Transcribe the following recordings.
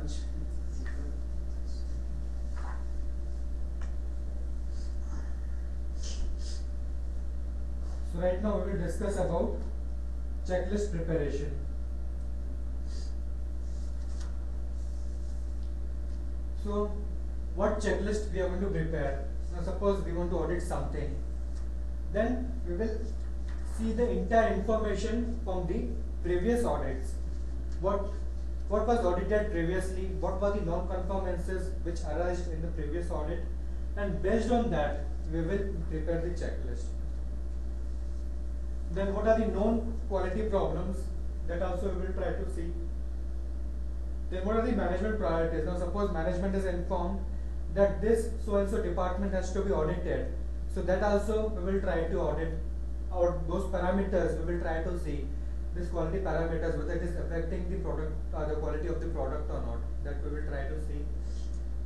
lunch. So right now we will discuss about checklist preparation. So what checklist we are going to prepare? Now suppose we want to audit something, then we will see the entire information from the previous audits. What was audited previously, what were the non-conformances which arose in the previous audit, and based on that we will prepare the checklist. Then what are the known quality problems, that also we will try to see. Then what are the management priorities? Now suppose management is informed that this so and so department has to be audited, so that also we will try to audit, or those parameters we will try to see this quality parameters, whether it is affecting the product, the quality of the product or not, that we will try to see.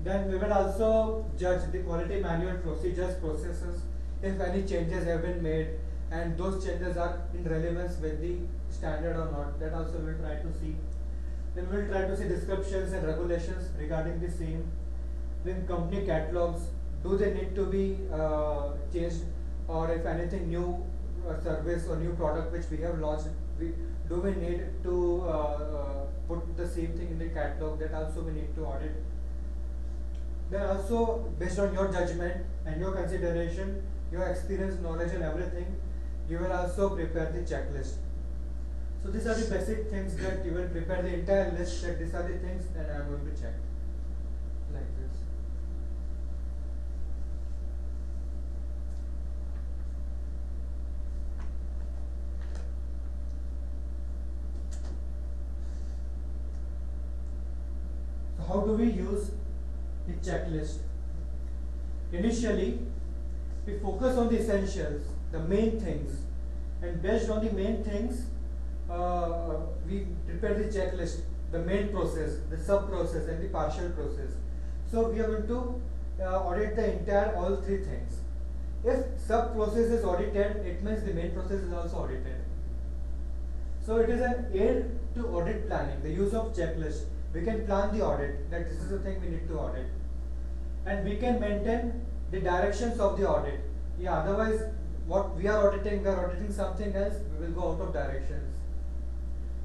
Then we will also judge the quality manual procedures, processes, if any changes have been made and those changes are in relevance with the standard or not, that also we will try to see. Then we will try to see descriptions and regulations regarding the same. Then company catalogs, do they need to be changed, or if anything new service or new product which we have launched, do we need to put the same thing in the catalog, that also we need to audit. Then also based on your judgment and your consideration, your experience, knowledge and everything, you will also prepare the checklist. So these are the basic things that you will prepare the entire list, that these are the things that I am going to check, like this. So how do we use the checklist? Initially, we focus on the essentials, the main things, and based on the main things, we prepare the checklist, the main process, the sub process and the partial process. So we are going to audit the entire all three things. If sub process is audited, it means the main process is also audited. So it is an aid to audit planning, the use of checklist. We can plan the audit, that this is the thing we need to audit, and we can maintain the directions of the audit. Yeah, otherwise what we are auditing something else, we will go out of directions.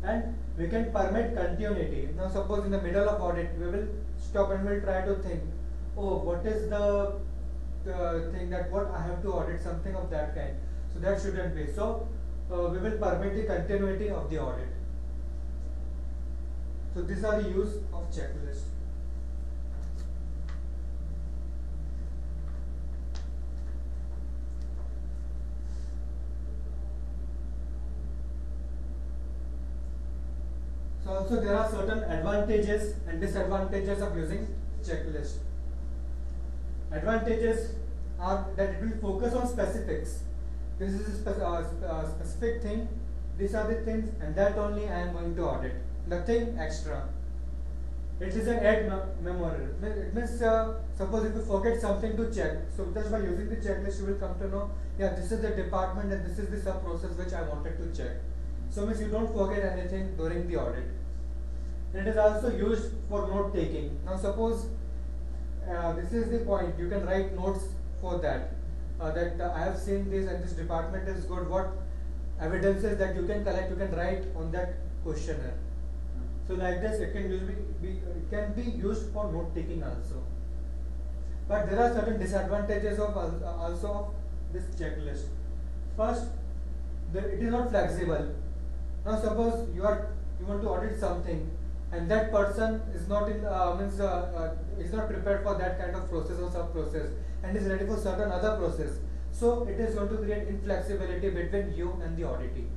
And we can permit continuity. Now suppose in the middle of audit we will stop and we will try to think, oh, what is the thing that what I have to audit, something of that kind. So that shouldn't be. So we will permit the continuity of the audit. So these are the use of checklist. So also there are certain advantages and disadvantages of using checklist. Advantages are that it will focus on specifics. This is a specific thing, these are the things, and that only I am going to audit, nothing extra. It is an ad memorial. It means suppose if you forget something to check, so just by using the checklist you will come to know, yeah, this is the department and this is the sub process which I wanted to check. So means you don't forget anything during the audit. And it is also used for note taking. Now suppose this is the point, you can write notes for that, I have seen this and this department is good, what evidences that you can collect, you can write on that questionnaire. So like this it can be used for note taking also. But there are certain disadvantages of also of this checklist. First, it is not flexible. Now suppose you want to audit something and that person is not is not prepared for that kind of process or sub process and is ready for certain other process. So it is going to create inflexibility between you and the auditee.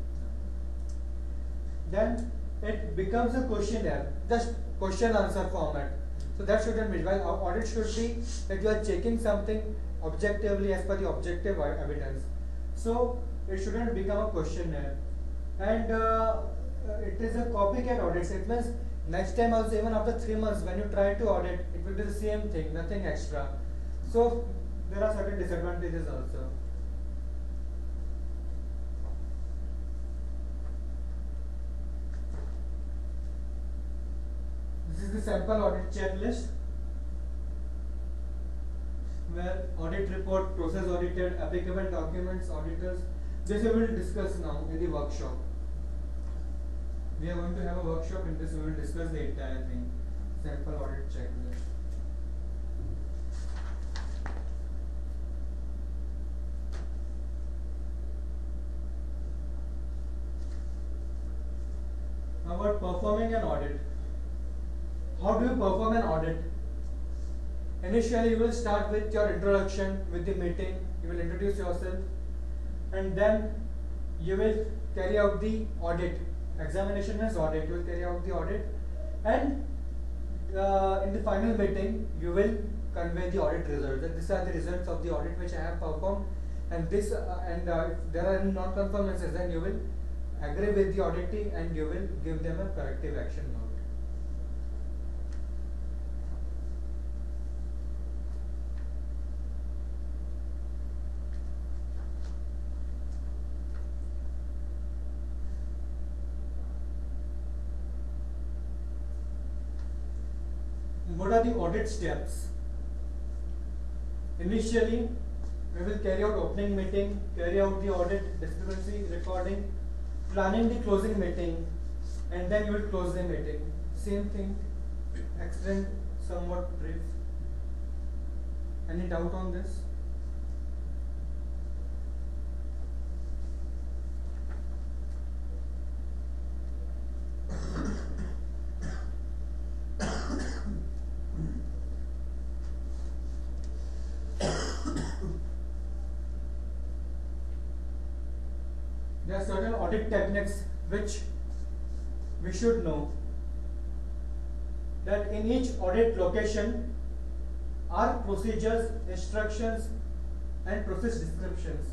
Then it becomes a questionnaire, just question answer format. So that shouldn't be. While audit should be that you are checking something objectively as per the objective evidence. So it shouldn't become a questionnaire. And it is a copycat audit. So it means next time also, even after 3 months, when you try to audit, it will be the same thing, nothing extra. So there are certain disadvantages also. This is is the sample audit checklist where audit report, process audited, applicable documents, auditors. This we will discuss now in the workshop. We are going to have a workshop. In this we will discuss the entire thing. Sample audit checklist. Now about performing an audit. How do you perform an audit? Initially you will start with your introduction, with the meeting. You will introduce yourself and then you will carry out the audit. Examination is audit. You will carry out the audit and in the final meeting you will convey the audit results. And these are the results of the audit which I have performed, and this if there are any non-conformances, then you will agree with the auditee and you will give them a corrective action note. What are the audit steps? Initially, we will carry out opening meeting, carry out the audit, discrepancy recording, planning the closing meeting, and then you will close the meeting. Same thing, explain somewhat brief. Any doubt on this? There are certain audit techniques which we should know, that in each audit location are procedures, instructions and process descriptions.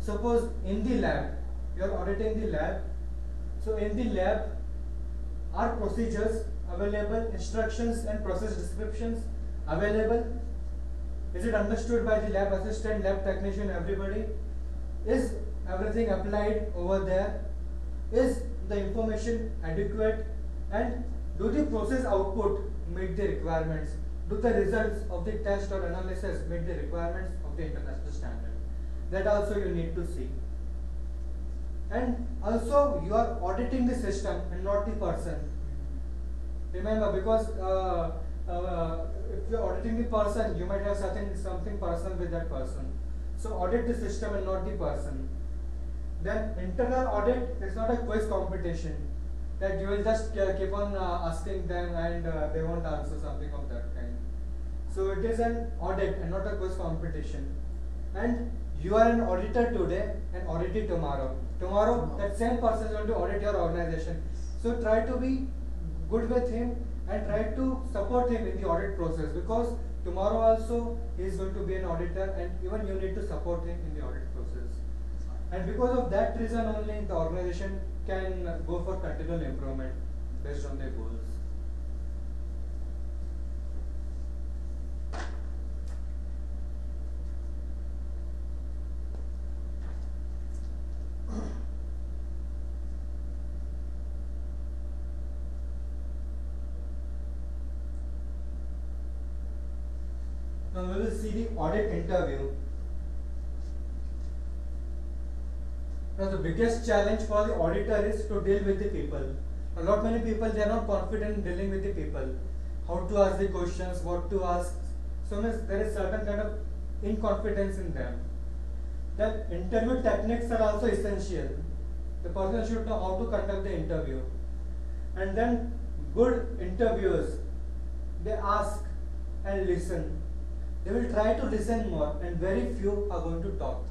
Suppose in the lab, you are auditing the lab, so in the lab are procedures available, instructions and process descriptions available. Is it understood by the lab assistant, lab technician, everybody? Is everything applied over there? Is the information adequate? And do the process output meet the requirements? Do the results of the test or analysis meet the requirements of the international standard? That also you need to see. And also you are auditing the system and not the person. Remember, because if you are auditing the person, you might have something personal with that person. So audit the system and not the person. Then internal audit is not a quiz competition that you will just keep on asking them and they won't answer something of that kind. So it is an audit and not a quiz competition. And you are an auditor today and auditee tomorrow. Tomorrow that same person is going to audit your organization. So try to be good with him and try to support him in the audit process, because tomorrow also he is going to be an auditor and even you need to support him in the audit process. And because of that reason only the organization can go for continual improvement based on their goals. Now we will see the audit interview. Now the biggest challenge for the auditor is to deal with the people. A lot many people, they are not confident in dealing with the people. How to ask the questions, what to ask. So there is certain kind of inconfidence in them. Then interview techniques are also essential. The person should know how to conduct the interview. And then good interviewers, they ask and listen. They will try to listen more and very few are going to talk.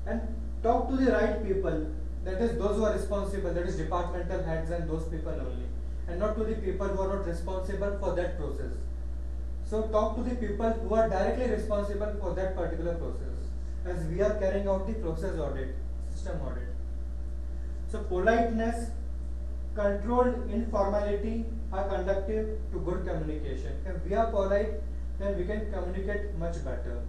And talk to the right people, that is those who are responsible, that is departmental heads and those people only, and not to the people who are not responsible for that process. So talk to the people who are directly responsible for that particular process, as we are carrying out the process audit, system audit. So politeness, controlled informality are conducive to good communication. If we are polite, then we can communicate much better.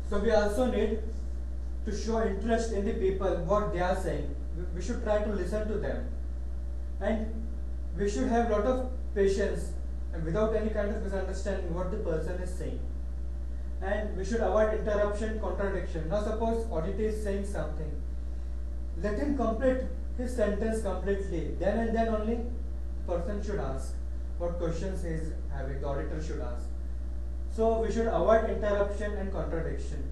So we also need to show interest in the people, what they are saying. We should try to listen to them, and we should have lot of patience and without any kind of misunderstanding what the person is saying. And we should avoid interruption, contradiction. Now suppose auditor is saying something, let him complete his sentence completely. Then and then only the person should ask what questions he is having, the auditor should ask. So we should avoid interruption and contradiction.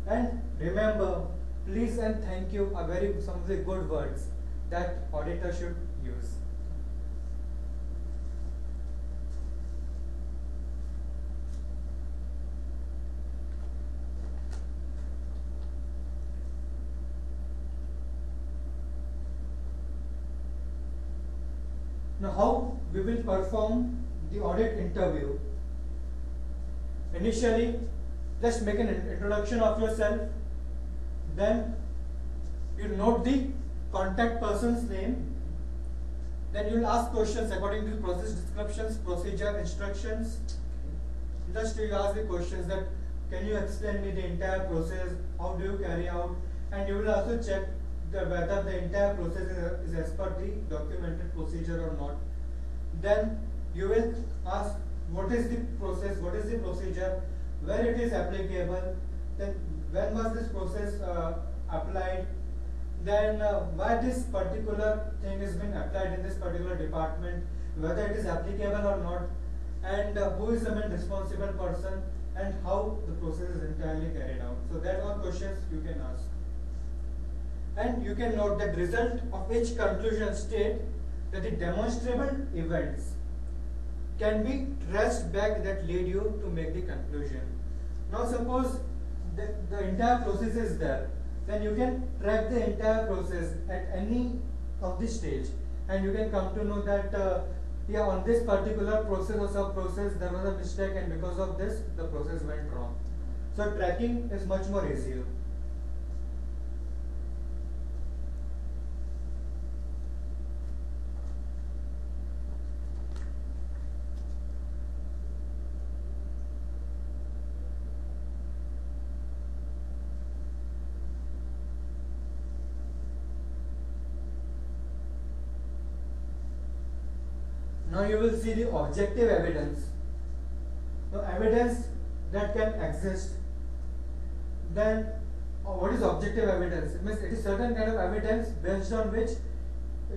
And remember, please and thank you are some of the good words that auditor should use. Now how we will perform the audit interview? Initially, just make an introduction of yourself, then you note the contact person's name, then you will ask questions according to the process descriptions, procedure, instructions. Just you ask the questions that can you explain me the entire process, how do you carry out, and you will also check whether the entire process is as per the documented procedure or not. Then you will ask what is the process, what is the procedure, where it is applicable, then when was this process applied, then why this particular thing is being applied in this particular department, whether it is applicable or not, and who is the main responsible person, and how the process is entirely carried out. So that are questions you can ask. And you can note that result of each conclusion state that the demonstrable events can be traced back that lead you to make the conclusion. Now suppose the entire process is there, then you can track the entire process at any of the stage, and you can come to know that yeah, on this particular process or sub process there was a mistake, and because of this the process went wrong. So tracking is much more easier. Now you will see the objective evidence. Now evidence that can exist. Then what is objective evidence? It means it is certain kind of evidence based on which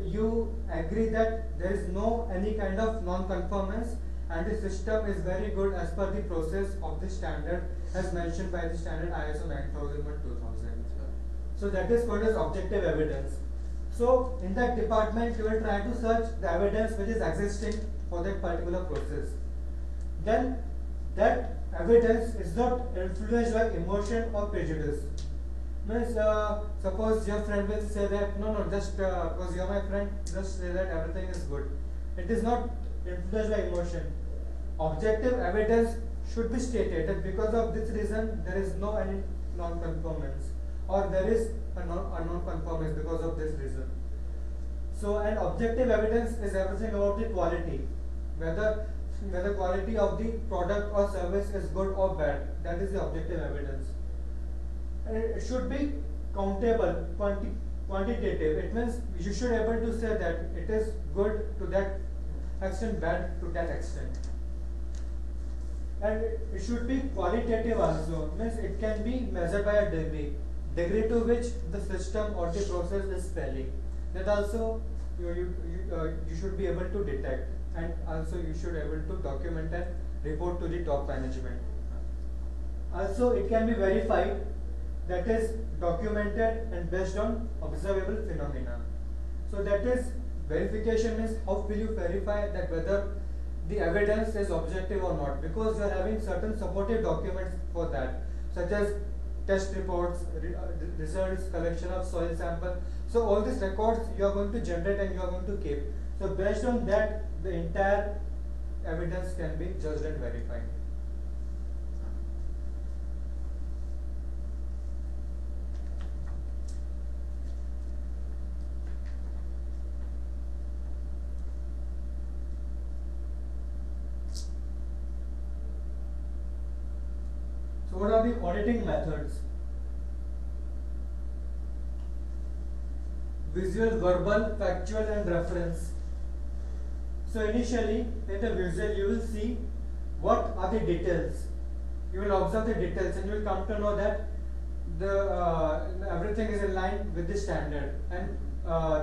you agree that there is no any kind of non-conformance and the system is very good as per the process of the standard as mentioned by the standard ISO 9001:2000. So that is called as objective evidence. So in that department you will try to search the evidence which is existing for that particular process. Then that evidence is not influenced by emotion or prejudice. Means suppose your friend will say that no, just because you are my friend, just say that everything is good. It is not influenced by emotion. Objective evidence should be stated that because of this reason there is no any non-conformance, or there is a non-conformance because of this reason. So an objective evidence is everything about the quality, whether quality of the product or service is good or bad. That is the objective evidence. And it should be countable, quantitative. It means you should be able to say that it is good to that extent, bad to that extent. And it should be qualitative also. Means it can be measured by a degree to which the system or the process is failing. That also you should be able to detect, and also you should be able to document and report to the top management. Also it can be verified, that is documented and based on observable phenomena. So that is verification means how will you verify that whether the evidence is objective or not, because you are having certain supportive documents for that, such as test reports, results, collection of soil sample. So all these records you are going to generate and you are going to keep. So based on that, the entire evidence can be judged and verified. So what are the auditing methods? Visual, verbal, factual and reference. So initially in the visual you will see what are the details. You will observe the details and you will come to know that everything is in line with the standard and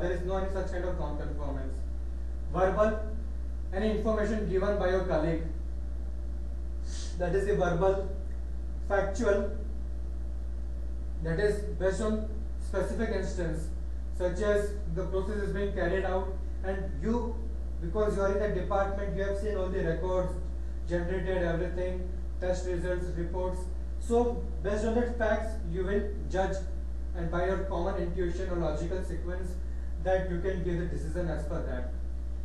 there is no any such kind of non-conformance. Verbal, any information given by your colleague, that is the verbal. Factual, that is based on specific instance, such as the process is being carried out and you, because you are in the department, you have seen all the records generated, everything, test results, reports. So based on that facts you will judge, and by your common intuition or logical sequence that you can give the decision as per that.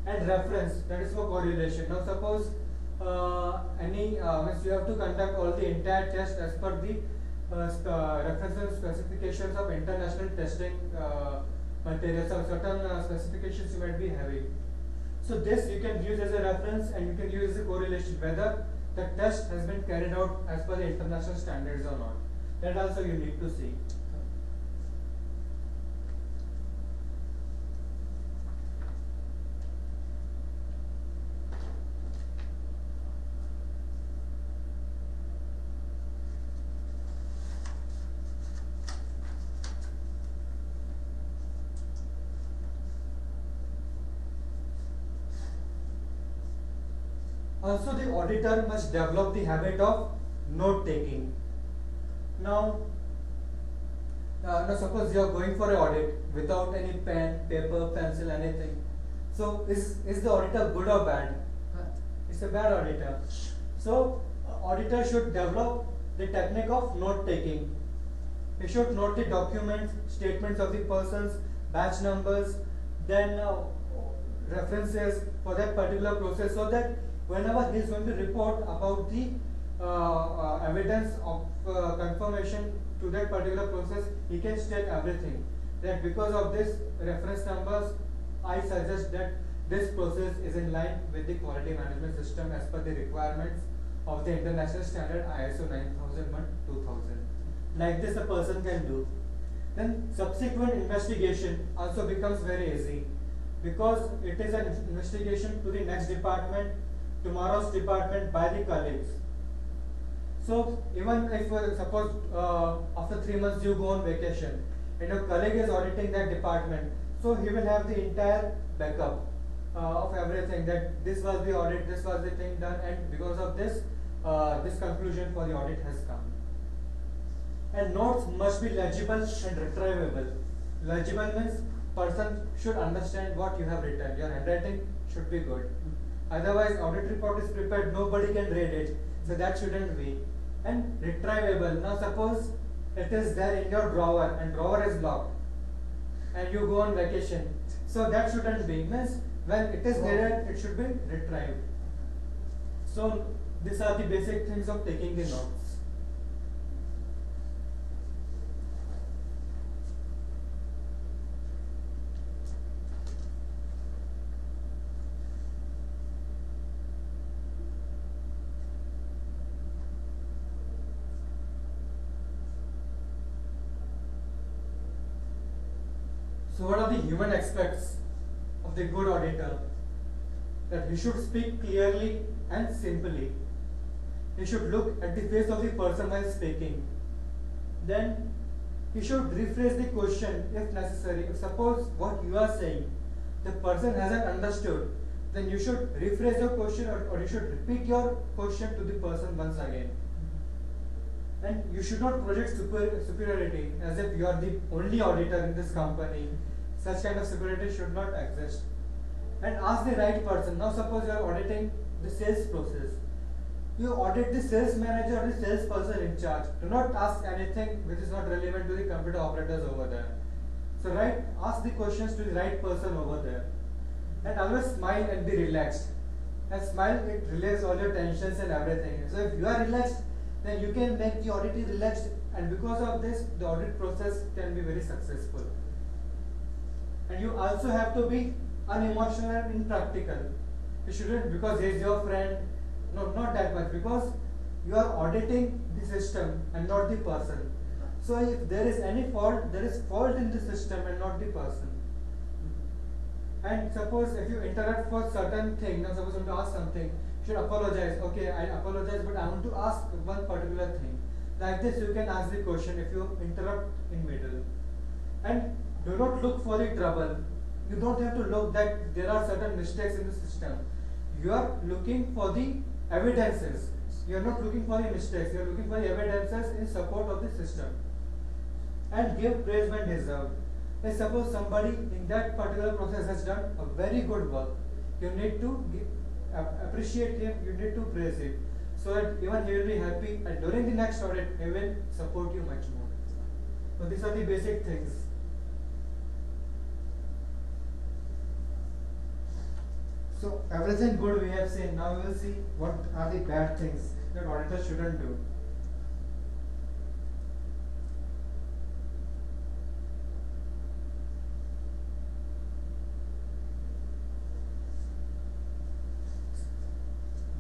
And reference, that is for correlation. Now suppose means you have to conduct all the entire test as per the reference and specifications of international testing materials, or certain specifications you might be having. So this you can use as a reference and you can use as a correlation whether the test has been carried out as per the international standards or not. That also you need to see. Also, the auditor must develop the habit of note taking. Now suppose you are going for an audit without any pen, paper, pencil, anything. So is the auditor good or bad? It's a bad auditor. So auditor should develop the technique of note taking. He should note the documents, statements of the persons, batch numbers, then references for that particular process, so that whenever he is going to report about the evidence of confirmation to that particular process, he can state everything. That because of this reference numbers, I suggest that this process is in line with the quality management system as per the requirements of the international standard ISO 9001:2000. Like this a person can do. Then subsequent investigation also becomes very easy, because it is an investigation to the next department, tomorrow's department by the colleagues. So even if suppose after 3 months you go on vacation and your colleague is auditing that department, so he will have the entire backup of everything, that this was the audit, this was the thing done, and because of this this conclusion for the audit has come. And notes must be legible and retrievable. Legible means person should understand what you have written. Your handwriting should be good. Otherwise, audit report is prepared, nobody can read it. So that shouldn't be. And retrievable. Now suppose it is there in your drawer and drawer is locked and you go on vacation. So that shouldn't be. Means when it is there, it should be retrieved. So these are the basic things of taking the notes. So what are the human aspects of the good auditor? That he should speak clearly and simply. He should look at the face of the person while speaking. Then he should rephrase the question if necessary. If suppose what you are saying, the person hasn't understood, then you should rephrase your question, or you should repeat your question to the person once again. And you should not project superiority as if you are the only auditor in this company. Such kind of superiority should not exist. And ask the right person. Now suppose you are auditing the sales process. You audit the sales manager or the sales person in charge. Do not ask anything which is not relevant to the computer operators over there. So ask the questions to the right person over there. And always smile and be relaxed. And smile, it relieves all your tensions and everything. So if you are relaxed, then you can make the auditee relaxed, and because of this, the audit process can be very successful. And you also have to be unemotional and impractical. You shouldn't, because he is your friend, no, not that much, because you are auditing the system and not the person. So if there is any fault, there is fault in the system and not the person. And suppose if you interrupt for certain thing, now suppose you want to ask something, you should apologize. Okay, I apologize, but I want to ask one particular thing. Like this, you can ask the question if you interrupt in middle. And do not look for the trouble. You don't have to look that there are certain mistakes in the system. You are looking for the evidences. You are not looking for the mistakes. You are looking for the evidences in support of the system. And give praise when deserved. Let's suppose somebody in that particular process has done a very good work. You need to appreciate him. You need to praise him, so that even he will be happy, and during the next audit he will support you much more. So these are the basic things. So everything good we have seen. Now we will see what are the bad things that auditors shouldn't do.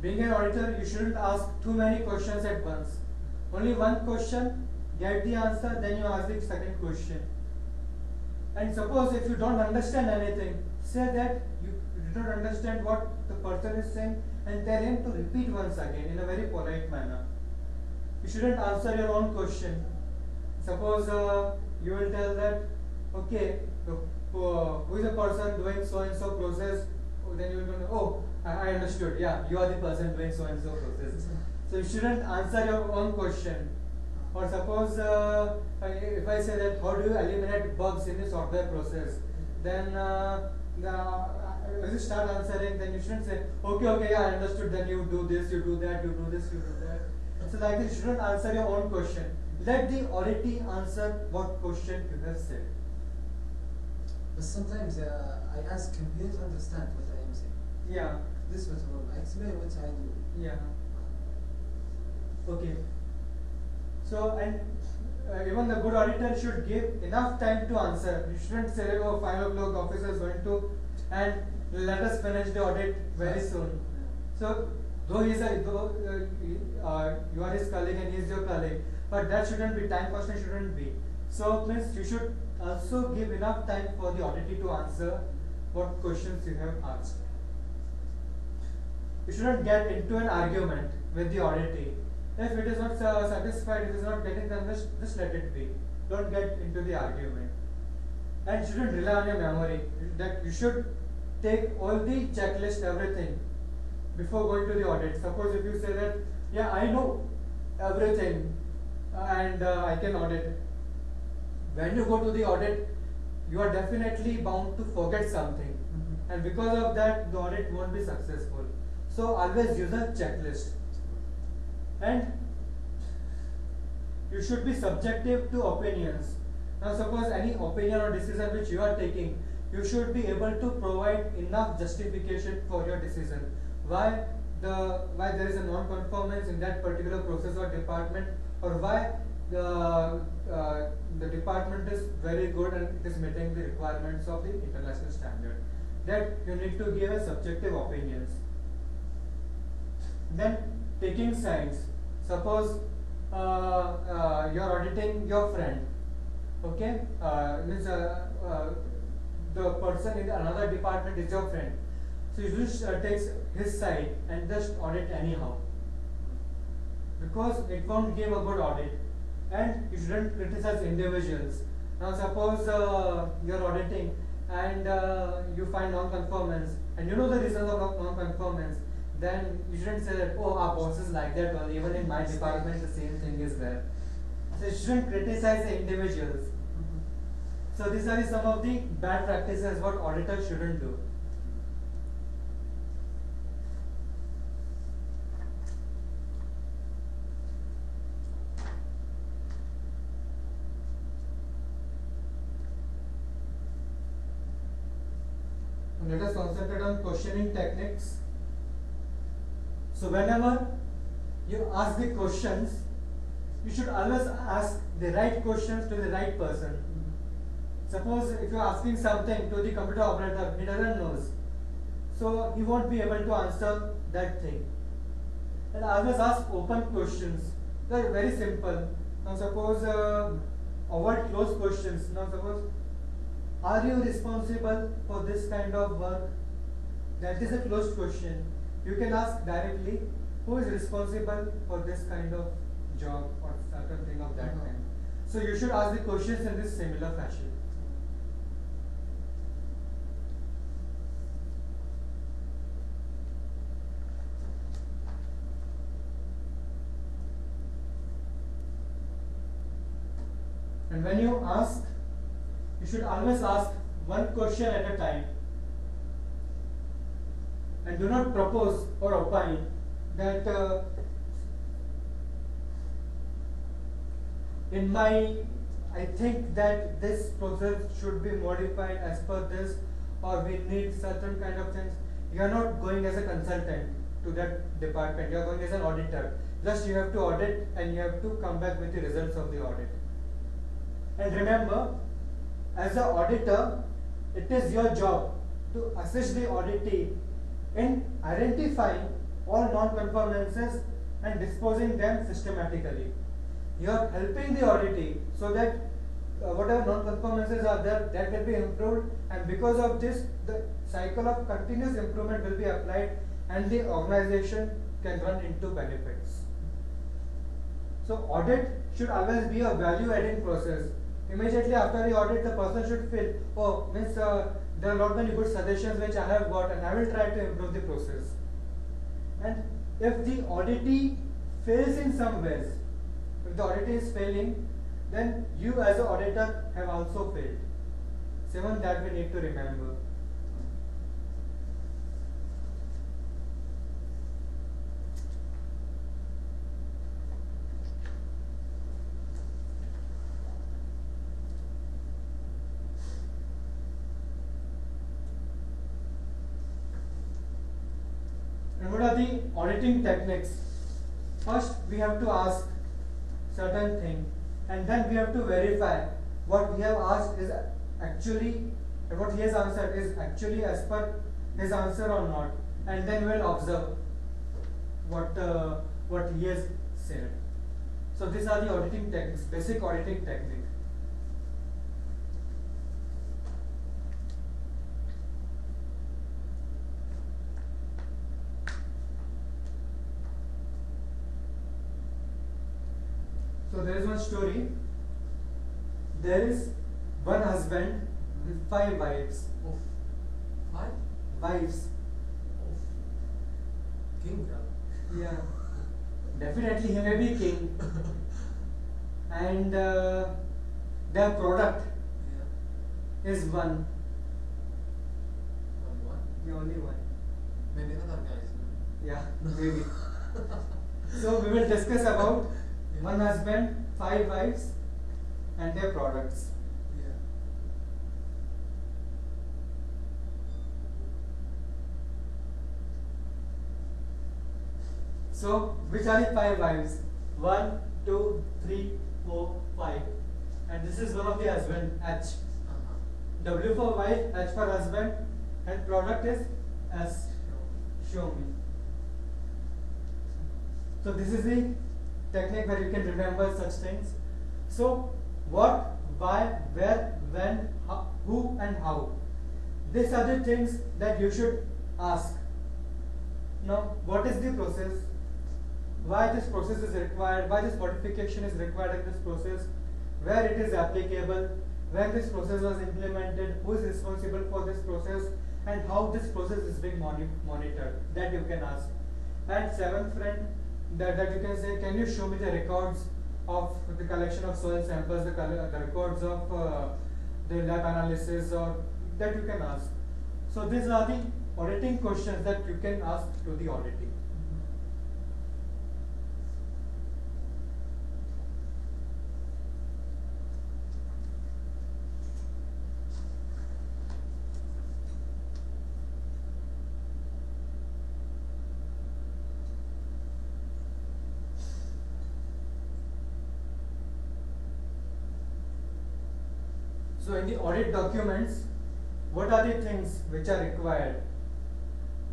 Being an auditor, you shouldn't ask too many questions at once. Only one question, get the answer, then you ask the second question. And suppose if you don't understand anything, say that you don't understand what the person is saying and tell him to repeat once again in a very polite manner. You shouldn't answer your own question. Suppose you will tell that, okay, who is the person doing so and so process? Then you will go, oh, I understood. Yeah, you are the person doing so and so process. So you shouldn't answer your own question. Or suppose if I say that how do you eliminate bugs in the software process, then if you start answering, then you shouldn't say, okay, yeah, I understood. Then you do this, you do that, you do this, you do that. So like this, you shouldn't answer your own question. Let the auditee answer what question you have said. But sometimes I ask him, he doesn't understand what I am saying. Yeah. This was wrong. I explain what I do. Yeah. Okay. So, and even the good auditor should give enough time to answer. You shouldn't say, like, oh, 5 o'clock officer is going to, and let us finish the audit very soon. So, though you are his colleague and he is your colleague, but that shouldn't be, time constraint shouldn't be. So, means you should also give enough time for the auditee to answer what questions you have asked. You shouldn't get into an argument with the auditee. If it is not satisfied, if it is not getting done, just let it be. Don't get into the argument. And you shouldn't rely on your memory. That you should take all the checklist, everything, before going to the audit. Suppose if you say that, yeah, I know everything and I can audit. When you go to the audit, you are definitely bound to forget something. And because of that, the audit won't be successful. So always use a checklist. And you should be subjective to opinions. Now suppose any opinion or decision which you are taking, you should be able to provide enough justification for your decision. Why there is a non-conformance in that particular process or department, or why the department is very good and it is meeting the requirements of the international standard. That you need to give a subjective opinions. Then taking sides. Suppose you are auditing your friend. Okay, means the person in another department is your friend. So you just takes his side and just audit anyhow, because it won't give a good audit. And you shouldn't criticize individuals. Now suppose you are auditing and you find non-conformance, and you know the reasons of non-conformance. Then you shouldn't say that, oh, our boss is like that, or even in my department the same thing is there. So you shouldn't criticize the individuals. So these are some of the bad practices what auditors shouldn't do. Let us concentrate on questioning techniques. So whenever you ask the questions, you should always ask the right questions to the right person. Suppose if you are asking something to the computer operator, he doesn't know, so he won't be able to answer that thing. And always ask open questions. They're very simple. Now suppose avoid closed questions. Now suppose, are you responsible for this kind of work? That is a closed question. You can ask directly, who is responsible for this kind of job or certain thing of that kind. So you should ask the questions in this similar fashion. And when you ask, you should always ask one question at a time. And do not propose or opine that I think that this process should be modified as per this, or we need certain kind of things. You are not going as a consultant to that department, you are going as an auditor. Just you have to audit and you have to come back with the results of the audit. And remember, as an auditor, it is your job to assist the auditee in identifying all non-conformances and disposing them systematically. You are helping the auditee so that whatever non-conformances are there, that will be improved, and because of this, the cycle of continuous improvement will be applied and the organization can run into benefits. So audit should always be a value-adding process. Immediately after the audit, the person should feel, oh, means there are not many good suggestions which I have got, and I will try to improve the process. And if the auditee fails in some ways, if the auditee is failing, then you as an auditor have also failed. So even that we need to remember. And what are the auditing techniques? First, we have to ask certain thing, and then we have to verify what we have asked is actually, what he has answered is actually as per his answer or not, and then we will observe what he has said. So these are the auditing techniques, basic auditing technique. So there is one story. There is one husband with 5 wives. Of 5 Wives. of king. Yeah. Definitely he may be king. And their product Yeah. is one. Only one. The only one. Maybe other guys. No? Yeah, maybe. So we will discuss about Yeah. one husband, 5 wives, and their products. Yeah. So which are the 5 wives? 1, 2, 3, 4, 5. And this is one of the husband, H. Uh-huh. W for wife, H for husband, and product is S. Show me. So this is the technique where you can remember such things. So what, why, where, when, how, who and how. These are the things that you should ask. Now what is the process? Why this process is required? Why this modification is required in this process? Where it is applicable? When this process was implemented? Who is responsible for this process? And how this process is being monitored? That you can ask. And 7th friend, that you can say, can you show me the records of the collection of soil samples, the records of the lab analysis, or that you can ask. So these are the auditing questions that you can ask to the auditee. So in the audit documents, what are the things which are required?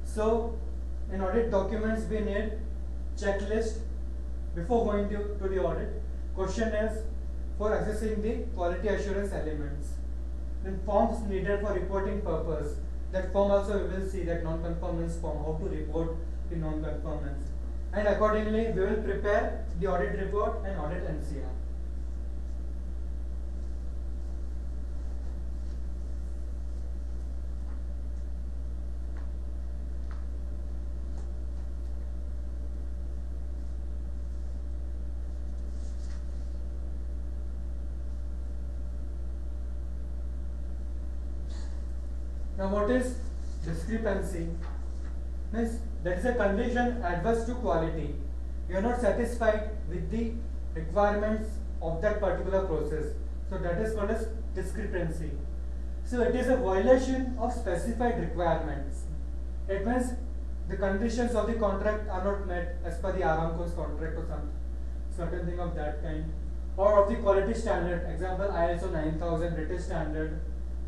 So in audit documents we need checklist, before going to the audit, question is for accessing the quality assurance elements. Then forms needed for reporting purpose. That form also we will see, that non-conformance form, how to report the non-conformance. And accordingly we will prepare the audit report and audit NCR. Now what is discrepancy? Means that is a condition adverse to quality. You are not satisfied with the requirements of that particular process. So that is called as discrepancy. So it is a violation of specified requirements. It means the conditions of the contract are not met as per the Aramco's contract or some certain thing of that kind. Or of the quality standard, example ISO 9000 British standard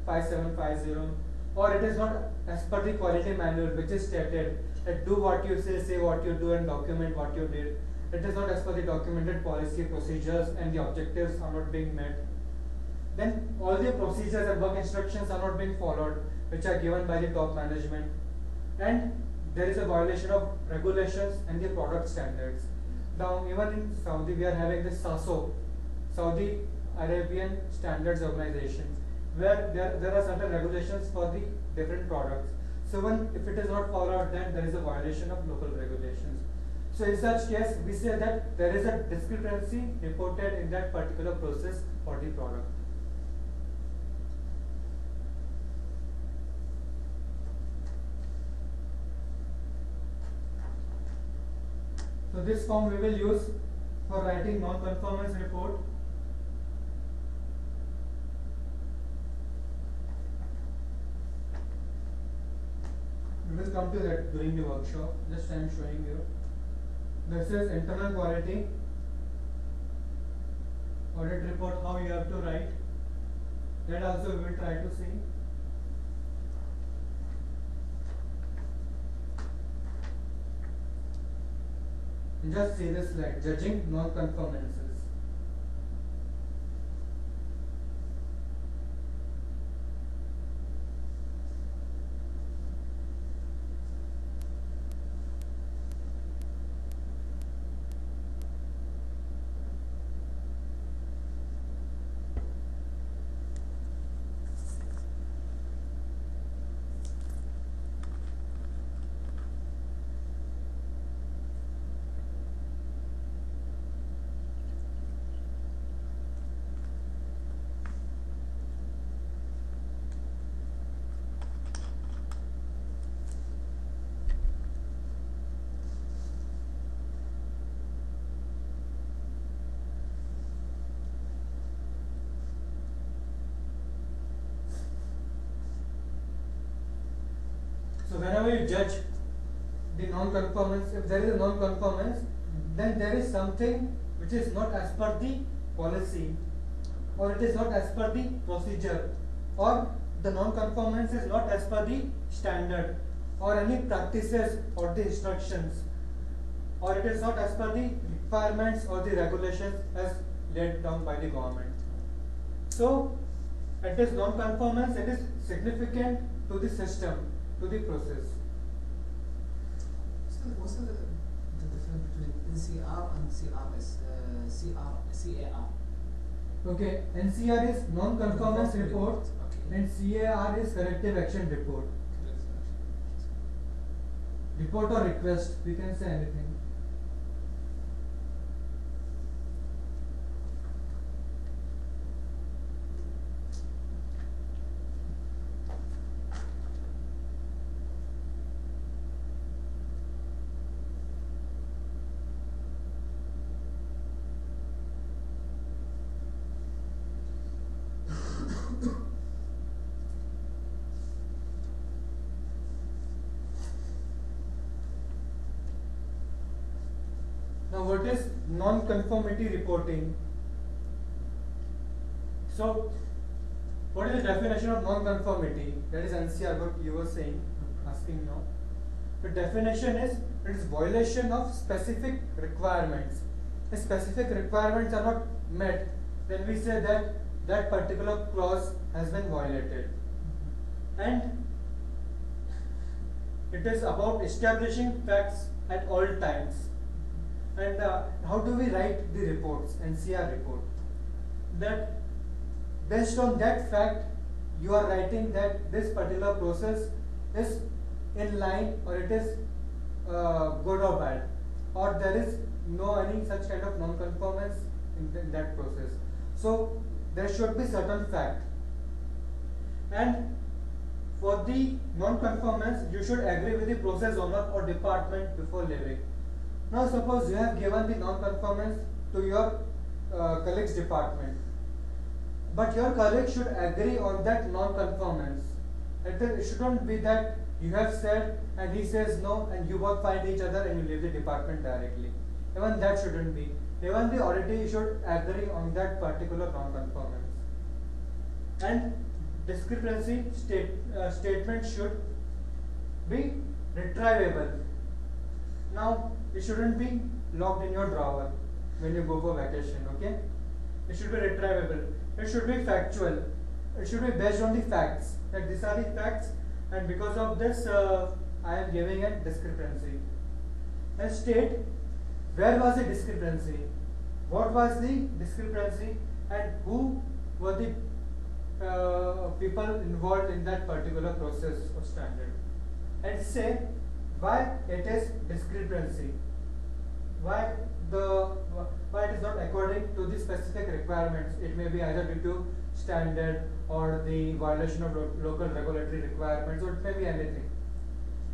5750. Or it is not as per the quality manual, which is stated that do what you say what you do, and document what you did. It is not as per the documented policy procedures, and the objectives are not being met. Then all the procedures and work instructions are not being followed, which are given by the top management. And there is a violation of regulations and the product standards. Now even in Saudi we are having this SASO, Saudi Arabian Standards Organization, where there are certain regulations for the different products. So when if it is not followed, then there is a violation of local regulations. So in such case, we say that there is a discrepancy reported in that particular process for the product. So this form we will use for writing non-conformance report. We will come to that during the workshop. Just I am showing you. This is internal quality audit report, how you have to write. That also we will try to see. Just see this slide, judging non-conformances. So whenever you judge the non-conformance, if there is a non-conformance, then there is something which is not as per the policy, or it is not as per the procedure, or the non-conformance is not as per the standard, or any practices or the instructions, or it is not as per the requirements or the regulations as laid down by the government. So it is non-conformance, it is significant to the system, to the process. So what's the difference between NCR and CAR? Okay, NCR is non-conformance report, Okay. and CAR is corrective action report. Report or request, we can say anything. Now what is non-conformity reporting? So what is the definition of non-conformity? That is NCR, what you were saying, asking now. The definition is, it is violation of specific requirements. specific requirements are not met, then we say that that particular clause has been violated. And it is about establishing facts at all times. And how do we write the reports, NCR report? That based on that fact, you are writing that this particular process is in line, or it is good or bad, or there is no any such kind of non-conformance in that process. So there should be certain fact, and for the non-conformance you should agree with the process owner or department before leaving. Now suppose you have given the non-conformance to your colleague's department, but your colleague should agree on that non-conformance. It shouldn't be that you have said and he says no and you both find each other and you leave the department directly. Even that shouldn't be. Even the auditee should agree on that particular non-conformance. And discrepancy statement should be retrievable. Now it shouldn't be locked in your drawer when you go for vacation, okay? It should be retrievable. It should be factual. It should be based on the facts. That these are the facts, and because of this I am giving a discrepancy. And state where was the discrepancy, what was the discrepancy, and who were the people involved in that particular process or standard, and say why it is discrepancy, why it is not according to the specific requirements. It may be either due to standard or the violation of local regulatory requirements, or it may be anything.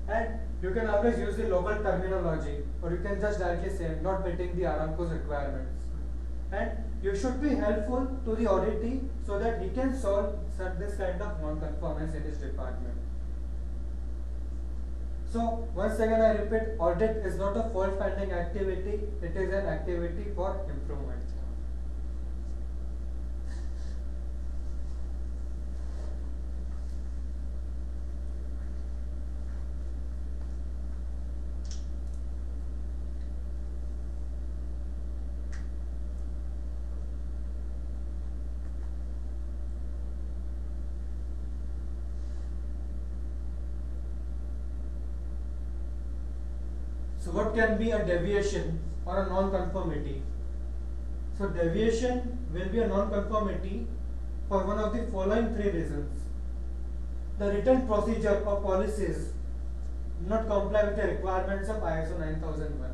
And you can always use the local terminology, or you can just directly say not meeting the Aramco's requirements. And you should be helpful to the auditee so that he can solve this kind of non-conformance in his department. So once again I repeat, audit is not a fault finding activity, it is an activity for improvement. So what can be a deviation or a non-conformity? So deviation will be a non-conformity for one of the following three reasons. The written procedure or policies do not comply with the requirements of ISO 9001.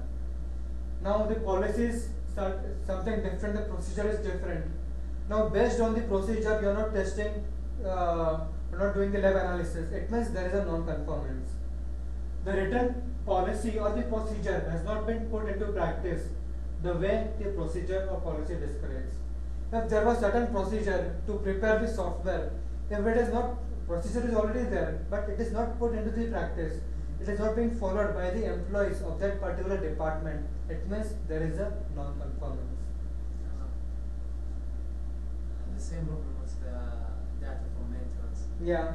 Now the policies start something different, the procedure is different. Now based on the procedure you are not testing, not doing the lab analysis, it means there is a non-conformance. The written policy or the procedure has not been put into practice the way the procedure or policy describes. If there was certain procedure to prepare the software, if it is not, procedure is already there, but it is not put into the practice, it is not being followed by the employees of that particular department, it means there is a non-conformance. The same problem was the data for maintenance. Yeah.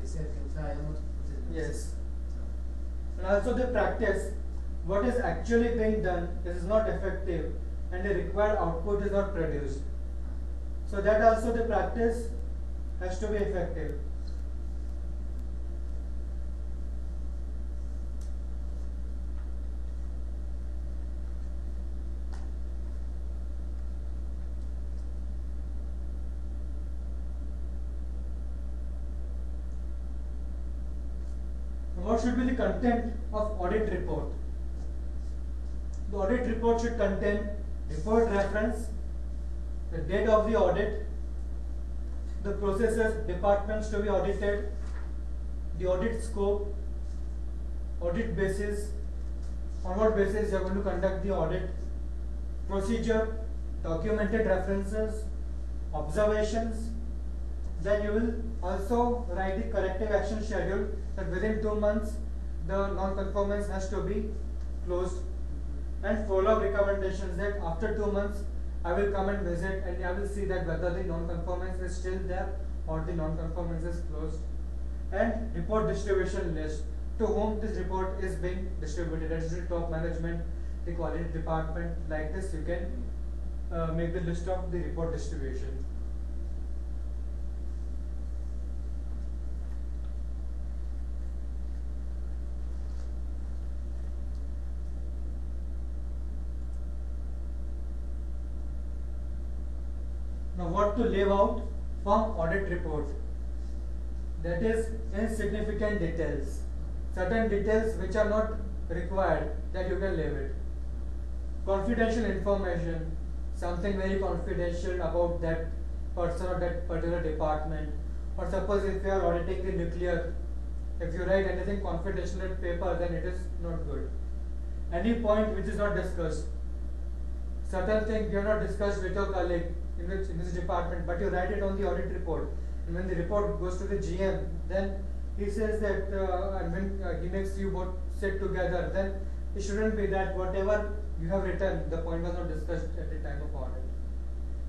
Recycling file, not put it in the Yes. system. And also the practice, what is actually being done is not effective and the required output is not produced. So that also the practice has to be effective. What should be the content of audit report? The audit report should contain report reference, the date of the audit, the processes, departments to be audited, the audit scope, audit basis, on what basis you are going to conduct the audit, procedure, documented references, observations. Then you will also write the corrective action schedule that within 2 months the non-conformance has to be closed, and follow-up recommendations that after 2 months I will come and visit and I will see that whether the non-conformance is still there or the non-conformance is closed, and report distribution list, to whom this report is being distributed, that is the top management, the quality department. Like this, you can make the list of the report distribution. Now, what to leave out from audit report? That is insignificant details. Certain details which are not required, that you can leave it. Confidential information, something very confidential about that person or that particular department. Or suppose if you are auditing the nuclear, if you write anything confidential in paper, then it is not good. Any point which is not discussed, certain thing you have not discussed with your colleague in this department, but you write it on the audit report, and when the report goes to the GM, then he says that, and when he makes you both sit together, then it shouldn't be that whatever you have written, the point was not discussed at the time of audit.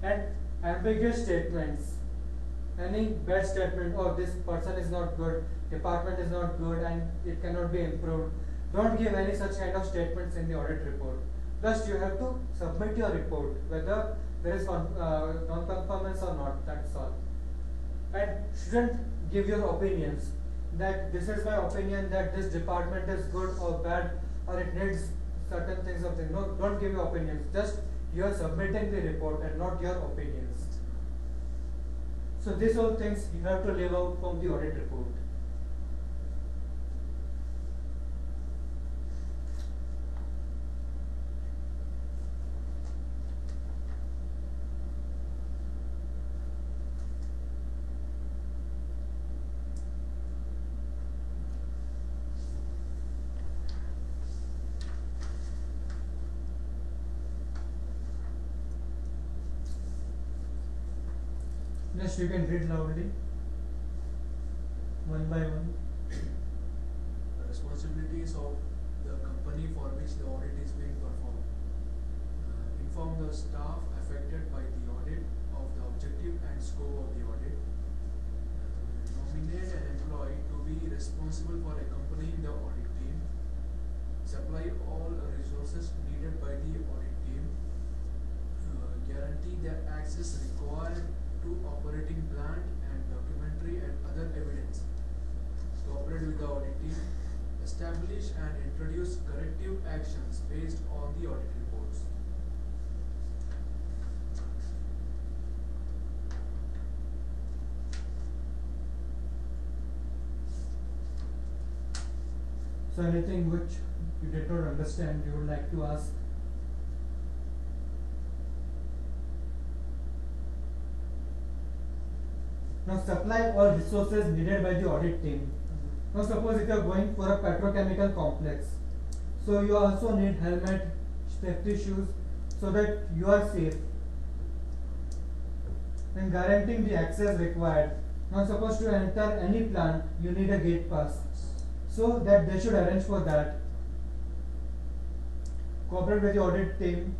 And ambiguous statements, any bad statement, oh, this person is not good, department is not good, and it cannot be improved. Don't give any such kind of statements in the audit report. Plus, you have to submit your report, whether there is non-conformance or not, that's all. And shouldn't give your opinions, that this is my opinion that this department is good or bad, or it needs certain things of things. No, don't give your opinions, just you are submitting the report and not your opinions. So these all things you have to leave out from the audit report. Next, you can read loudly, one by one. The responsibilities of the company for which the audit is being performed. Inform the staff affected by the audit of the objective and scope of the audit. Nominate an employee to be responsible for accompanying the audit team. Supply all resources needed by the audit team. Guarantee the access required to operating plant and documentary and other evidence. Cooperate with the audit team. Establish and introduce corrective actions based on the audit reports. So anything which you did not understand, you would like to ask? Now, supply all resources needed by the audit team. Now, suppose if you are going for a petrochemical complex, so you also need helmet, safety shoes, so that you are safe. And guaranteeing the access required. Now, suppose to enter any plant, you need a gate pass, so that they should arrange for that. Cooperate with the audit team.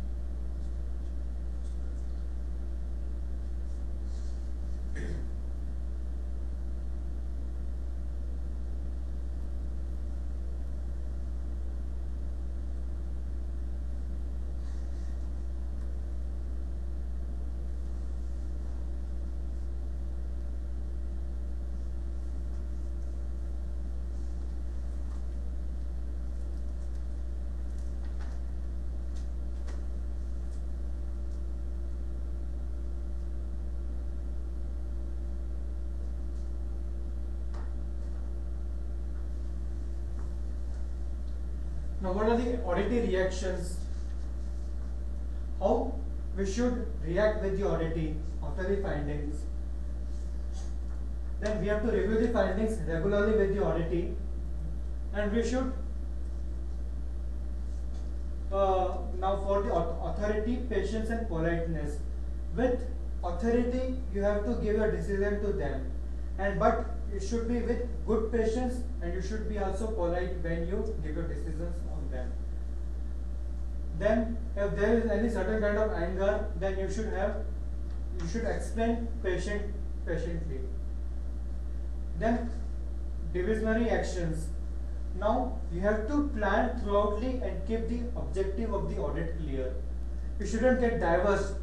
Now, what are the auditee reactions? How we should react with the auditee after the findings? Then we have to review the findings regularly with the auditee, and we should now for the authority, patience, and politeness. With authority, you have to give your decision to them, but it should be with good patience, and you should be also polite when you give your decisions on them. Then, if there is any certain kind of anger, then you should explain patiently. Then, divisionary actions. Now you have to plan throughoutly and keep the objective of the audit clear. You shouldn't get diverse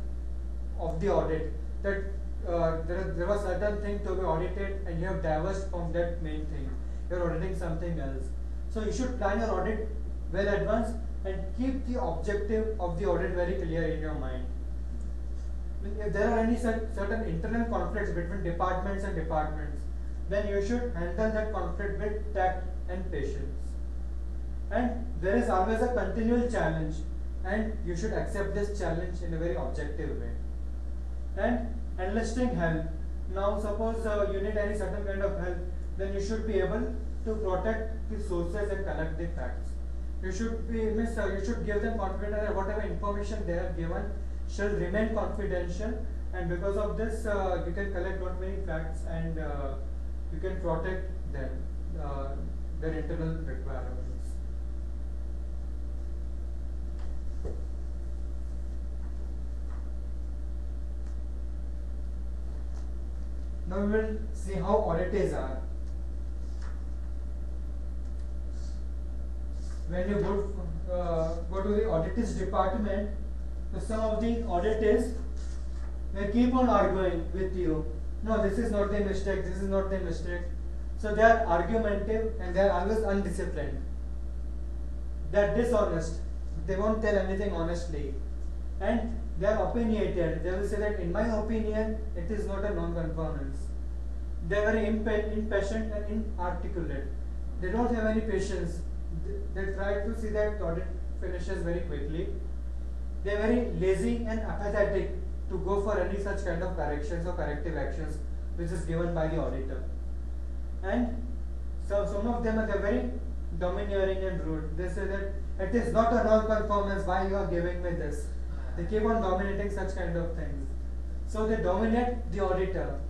of the audit, that there was certain thing to be audited and you have diverged from that main thing. You are auditing something else. So you should plan your audit well advanced and keep the objective of the audit very clear in your mind. If there are any certain internal conflicts between departments and departments, then you should handle that conflict with tact and patience. And there is always a continual challenge, and you should accept this challenge in a very objective way. And enlisting help. Now suppose you need any certain kind of help, then you should be able to protect the sources and collect the facts. You should you should give them confidence that whatever information they have given shall remain confidential, and because of this you can collect not many facts, and you can protect them, their internal requirements. Now we will see how audits are. When you go to the auditors department, so some of the auditors, they keep on arguing with you. No, this is not the mistake, this is not the mistake. So they are argumentative and they are always undisciplined. They are dishonest. They won't tell anything honestly. And they are opinionated. They will say that in my opinion, it is not a non-conformance. They are very impatient and inarticulate. They don't have any patience. They try to see that the audit finishes very quickly. They are very lazy and apathetic to go for any such kind of corrections or corrective actions which is given by the auditor. And so some of them are very domineering and rude. They say that it is not a non-conformance, why you are giving me this? They keep on dominating such kind of things. So they dominate the auditor.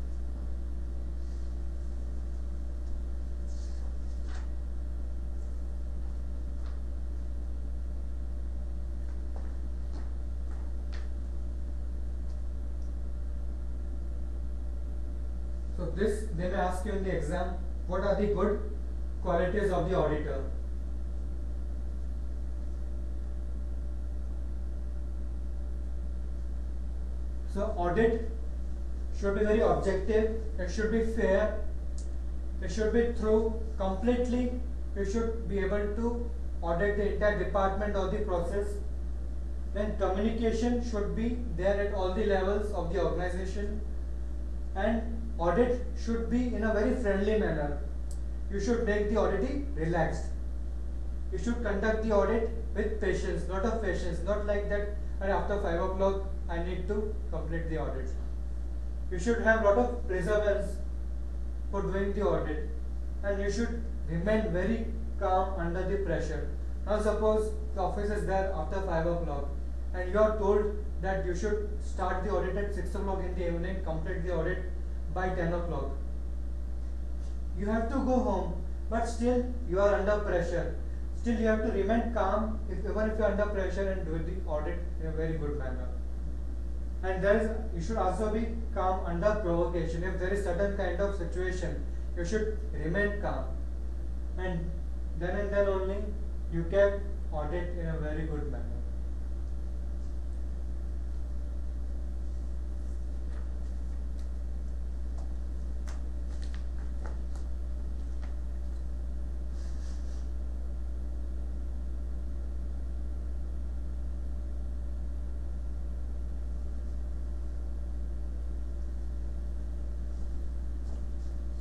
So this, they may ask you in the exam, what are the good qualities of the auditor? So audit should be very objective, it should be fair, it should be through completely, you should be able to audit the entire department or the process. Then communication should be there at all the levels of the organization, and audit should be in a very friendly manner. You should make the auditee relaxed. You should conduct the audit with patience, lot of patience, not like that and after 5 o'clock I need to complete the audit. You should have lot of perseverance for doing the audit, and you should remain very calm under the pressure. Now suppose the office is there after 5 o'clock and you are told that you should start the audit at 6 o'clock in the evening, complete the audit by 10 o'clock. You have to go home, but still you are under pressure. Still you have to remain calm even if you are under pressure, and do the audit in a very good manner. And you should also be calm under provocation. If there is certain kind of situation, you should remain calm, and then only you can audit in a very good manner.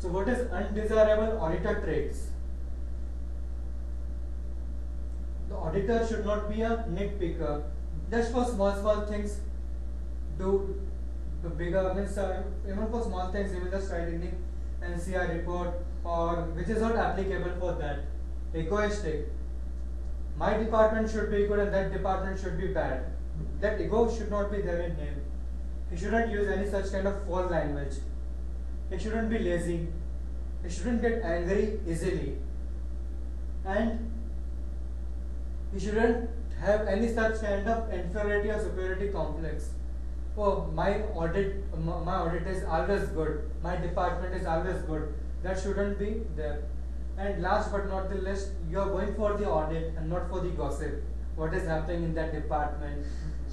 So what is undesirable auditor traits? The auditor should not be a nitpicker. Just for small things, do the bigger means even for small things, you will just write in the NCR report, or which is not applicable for that. Egoistic. My department should be good and that department should be bad. That ego should not be there in him. He shouldn't use any such kind of foul language. He shouldn't be lazy. He shouldn't get angry easily. And he shouldn't have any such kind of inferiority or superiority complex. Oh, my audit is always good. My department is always good. That shouldn't be there. And last but not the least, you are going for the audit and not for the gossip. What is happening in that department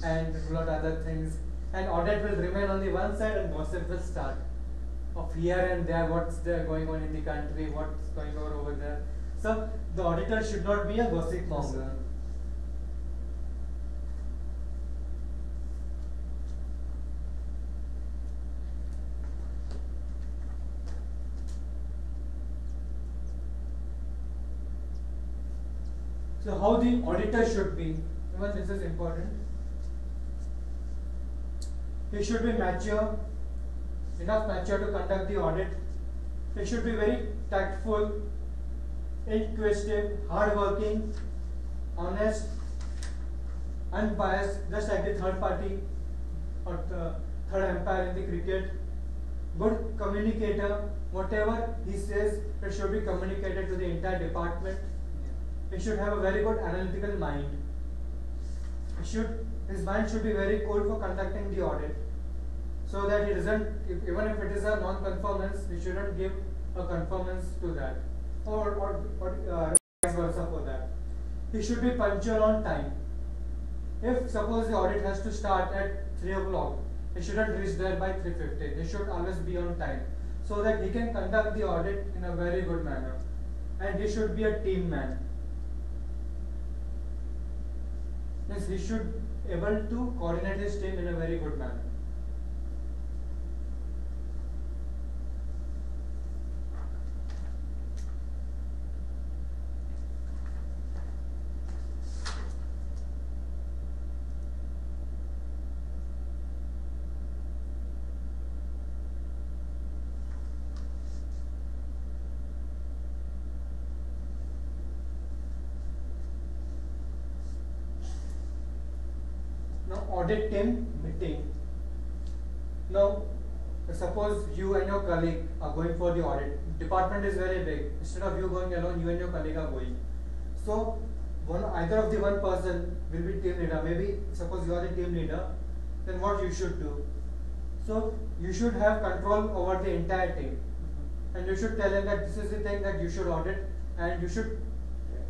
and a lot other things. And audit will remain on the one side and gossip will start of here and there, what's there going on in the country, what's going on over there. So the auditor should not be a gossip monger. So how the auditor should be, even this is important. He should be mature, enough mature to conduct the audit. He should be very tactful, inquisitive, hardworking, honest, unbiased, just like the third party or the third umpire in the cricket. Good communicator, whatever he says, it should be communicated to the entire department. He should have a very good analytical mind. His mind should be very cool for conducting the audit, so that he doesn't, even if it is a non-conformance, he shouldn't give a conformance to that, or vice versa for that. He should be punctual on time. If suppose the audit has to start at 3 o'clock, he shouldn't reach there by 3:15. He should always be on time, so that he can conduct the audit in a very good manner. And he should be a team man. Means he should able to coordinate his team in a very good manner. Now audit team meeting. Now suppose you and your colleague are going for the audit. Department is very big. Instead of you going alone, you and your colleague are going. So either of the one person will be team leader. Maybe suppose you are the team leader, then what you should do? So you should have control over the entire team, and you should tell him that this is the thing that you should audit, and you should,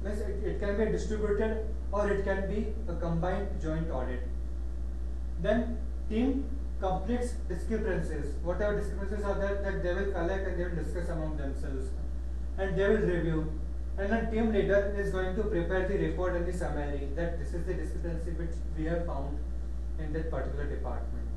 means it can be distributed or it can be a combined joint audit. Then team completes discrepancies. Whatever discrepancies are there, that they will collect and they will discuss among themselves, and they will review. And then team leader is going to prepare the report and the summary that this is the discrepancy which we have found in that particular department.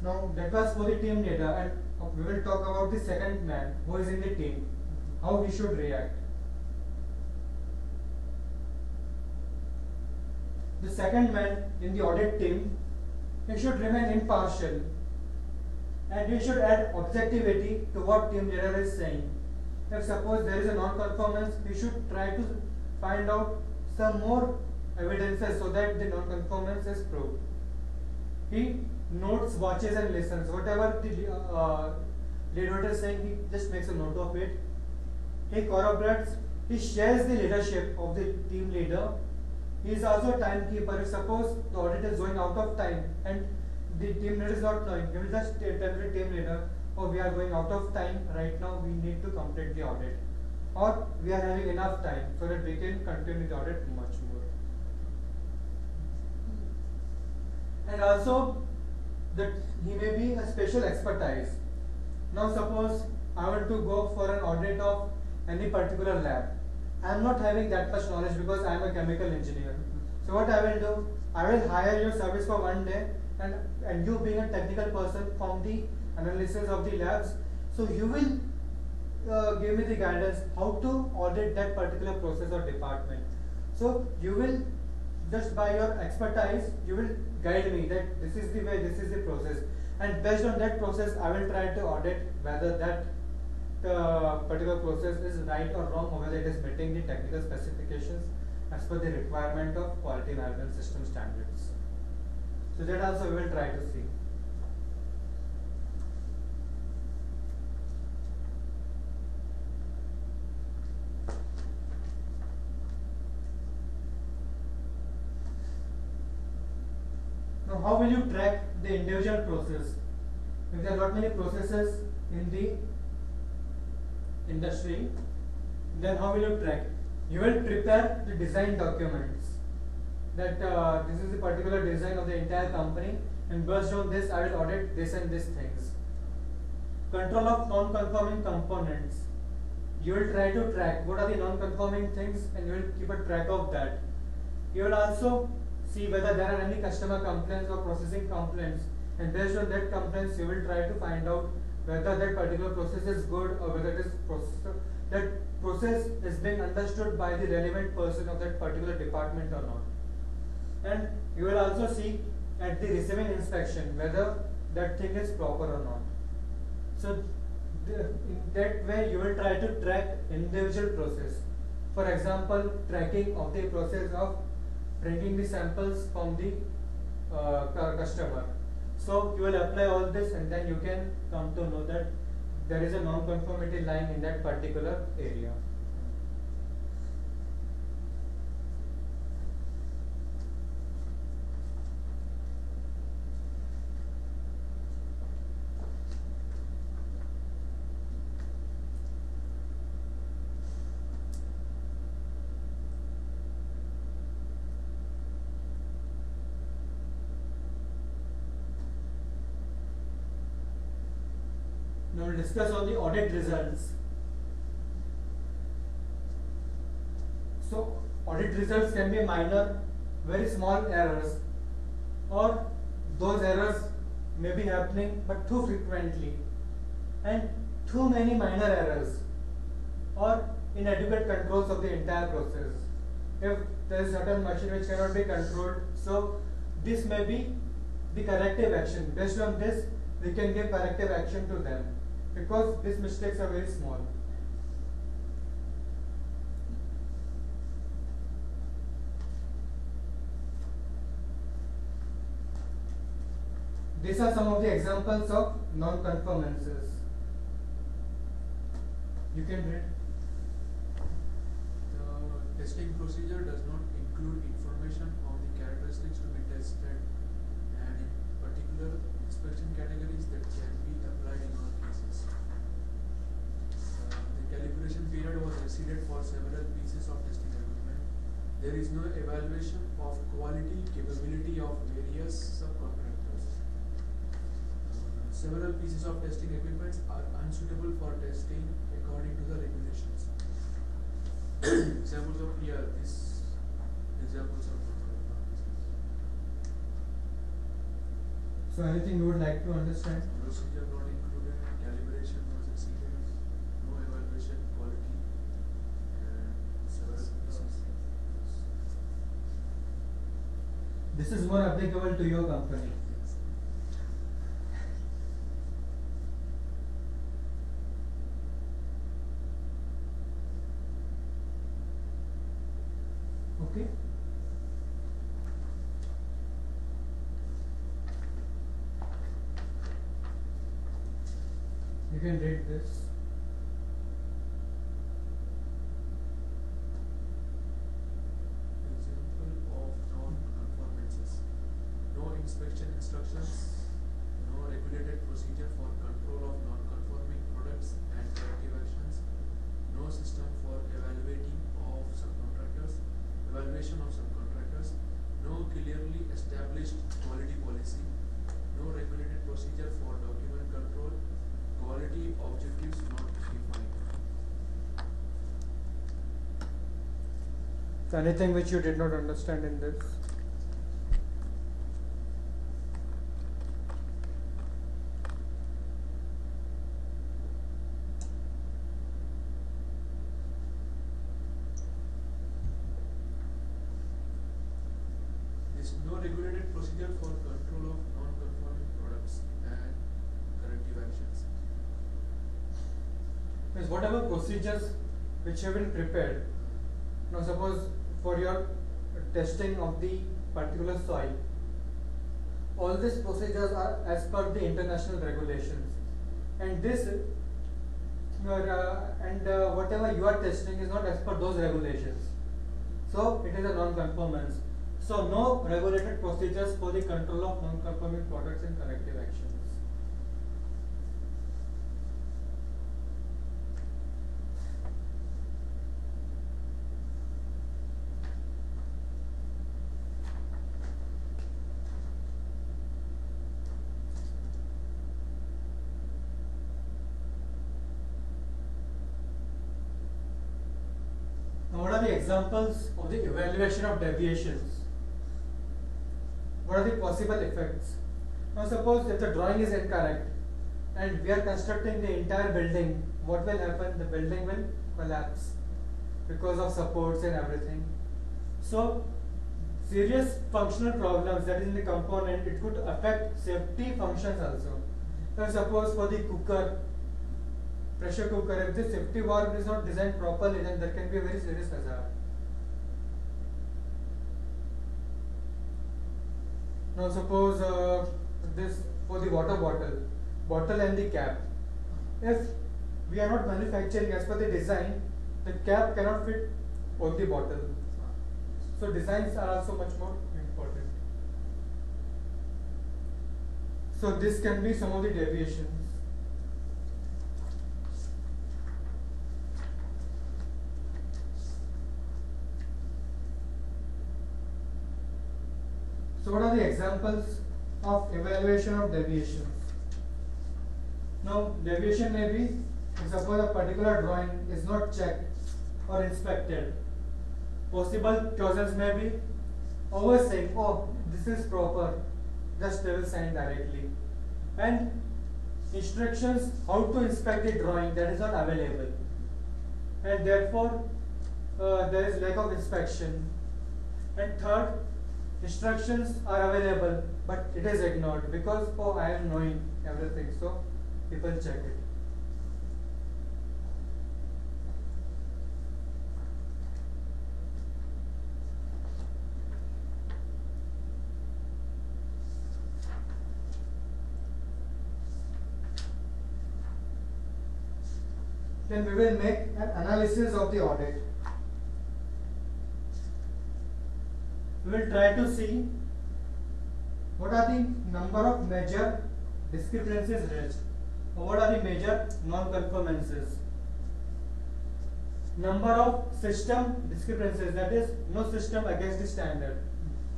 Now that was for the team leader, and we will talk about the second man who is in the team, how he should react. The second man in the audit team, he should remain impartial, and he should add objectivity to what team leader is saying. If suppose there is a non-conformance, he should try to find out some more evidences so that the non-conformance is proved. He notes, watches and listens. Whatever the lead auditor is saying, he just makes a note of it. He corroborates, he shares the leadership of the team leader. He is also a timekeeper. If suppose the audit is going out of time and the team leader is not knowing, he will just tell the team leader, oh, we are going out of time right now, we need to complete the audit, or we are having enough time so that we can continue the audit much more. And also that he may be a special expertise. Now suppose I want to go for an audit of any particular lab. I am not having that much knowledge because I am a chemical engineer. So what I will do, I will hire your service for one day, and you being a technical person from the analysis of the labs, so you will give me the guidance how to audit that particular process or department. So you will, just by your expertise, you will guide me that this is the way, this is the process, and based on that process I will try to audit whether that particular process is right or wrong, or whether it is meeting the technical specifications as per the requirement of quality management system standards. So that also we will try to see. Now how will you track the individual process. If there are not many processes in the industry, then how will you track? You will prepare the design documents that this is the particular design of the entire company, and based on this I will audit this and this things. Control of non-conforming components. You will try to track what are the non-conforming things and you will keep a track of that. You will also see whether there are any customer complaints or processing complaints, and based on that complaints you will try to find out whether that particular process is good or whether it is that process is being understood by the relevant person of that particular department or not. And you will also see at the receiving inspection whether that thing is proper or not. So in that way you will try to track individual process. For example, tracking of the process of printing the samples from the customer. So you will apply all this and then you can come to know that there is a non-conformity line in that particular area. Now we'll discuss on the audit results. So audit results can be minor, very small errors, or those errors may be happening but too frequently, and too many minor errors, or inadequate controls of the entire process. If there is certain machine which cannot be controlled, so this may be the corrective action. Based on this, we can give corrective action to them, because these mistakes are very small. These are some of the examples of non-conformances. You can read. The testing procedure does not include information on the characteristics to be tested, and in particular inspection categories that can be applied in all cases. The calibration period was exceeded for several pieces of testing equipment. There is no evaluation of quality capability of various subcontractors. Several pieces of testing equipment are unsuitable for testing according to the regulations. Examples of these examples of So anything you would like to understand? procedure not included, calibration was exceeded, no evaluation quality, and several pieces. This is more applicable to your company. Yes. Okay. You can read this. Example of non-conformances: no inspection instructions, no regulated procedure for control of non-conforming products and corrective actions, no system for evaluation of subcontractors, no clearly established quality policy, no regulated procedure for document control, quality objectives not defined. So anything which you did not understand in this? There is no regulated procedure for control of non-conforming products and corrective actions. Means whatever procedures which have been prepared. Now suppose for your testing of the particular soil, all these procedures are as per the international regulations, and this whatever you are testing is not as per those regulations, so it is a non-conformance. So no regulated procedures for the control of non-conforming products and corrective actions. Now, what are the examples of the evaluation of deviations? What are the possible effects? Now, suppose if the drawing is incorrect and we are constructing the entire building, what will happen? The building will collapse because of supports and everything. So, serious functional problems that is in the component, it could affect safety functions also. Now, suppose for the cooker, pressure cooker, if the safety valve is not designed properly, then there can be a very serious hazard. Now suppose this for the water bottle and the cap. If we are not manufacturing as per the design, the cap cannot fit on the bottle. So designs are also much more important. So this can be some of the deviations. So what are the examples of evaluation of deviations? Now deviation may be, suppose a particular drawing is not checked or inspected. Possible causes may be always saying, oh, this is proper, just they will sign directly. And instructions how to inspect the drawing, that is not available. And therefore there is lack of inspection. And third, instructions are available but it is ignored because, oh, I am knowing everything, so people check it. Then we will make an analysis of the audit. We will try to see what are the number of major discrepancies raised, or what are the major non-conformances. Number of system discrepancies, that is no system against the standard.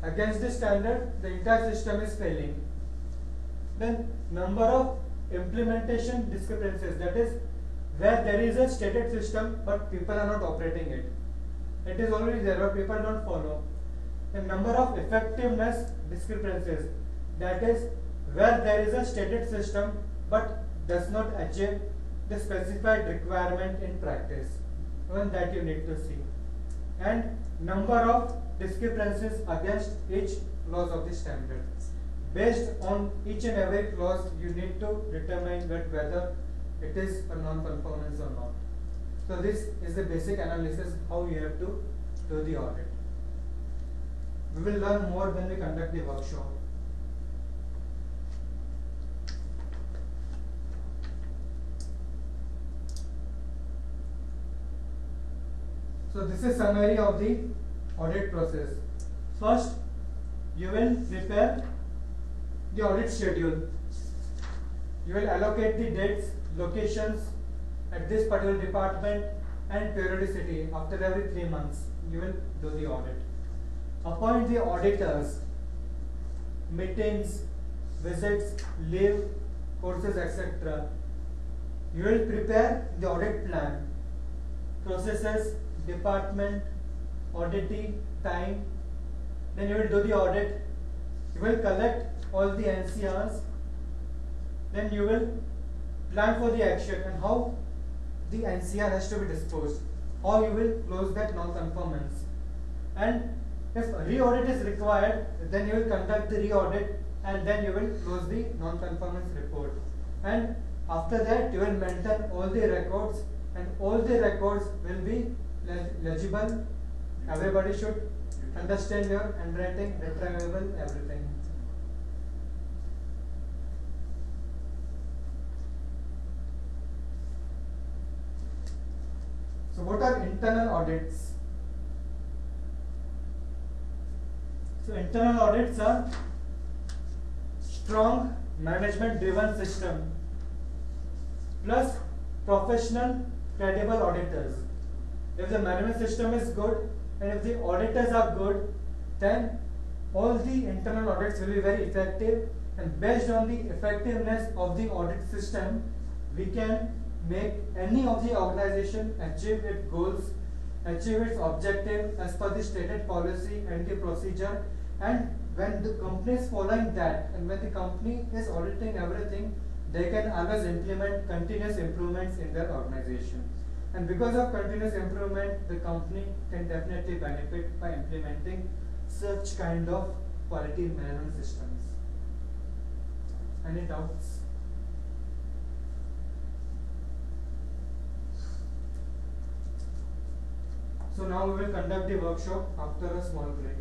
Against the standard, the entire system is failing. Then number of implementation discrepancies, that is where there is a stated system but people are not operating it. It is already there but people don't follow. The number of effectiveness discrepancies, that is where there is a stated system but does not achieve the specified requirement in practice. Even that you need to see. And number of discrepancies against each clause of the standard. Based on each and every clause, you need to determine that whether it is a non-conformance or not. So this is the basic analysis how you have to do the audit. We will learn more when we conduct the workshop. So this is summary of the audit process. First, you will prepare the audit schedule. You will allocate the dates, locations at this particular department and periodicity. After every 3 months, you will do the audit. Appoint the auditors, meetings, visits, leave, courses, etc. You will prepare the audit plan, processes, department, auditing, time. Then you will do the audit. You will collect all the NCRs. Then you will plan for the action and how the NCR has to be disposed. How you will close that non-conformance. And if re-audit is required, then you will conduct the re-audit and then you will close the non-conformance report. And after that, you will maintain all the records and all the records will be legible. Everybody should understand your handwriting, retrievable, everything. So what are internal audits? So internal audits are strong management driven system plus professional credible auditors. If the management system is good and if the auditors are good, then all the internal audits will be very effective, and based on the effectiveness of the audit system, we can make any of the organization achieve its goals, achieve its objective as per the stated policy and the procedure. And when the company is following that and when the company is auditing everything, they can always implement continuous improvements in their organization. And because of continuous improvement, the company can definitely benefit by implementing such kind of quality management systems. Any doubts? So now we will conduct the workshop after a small break.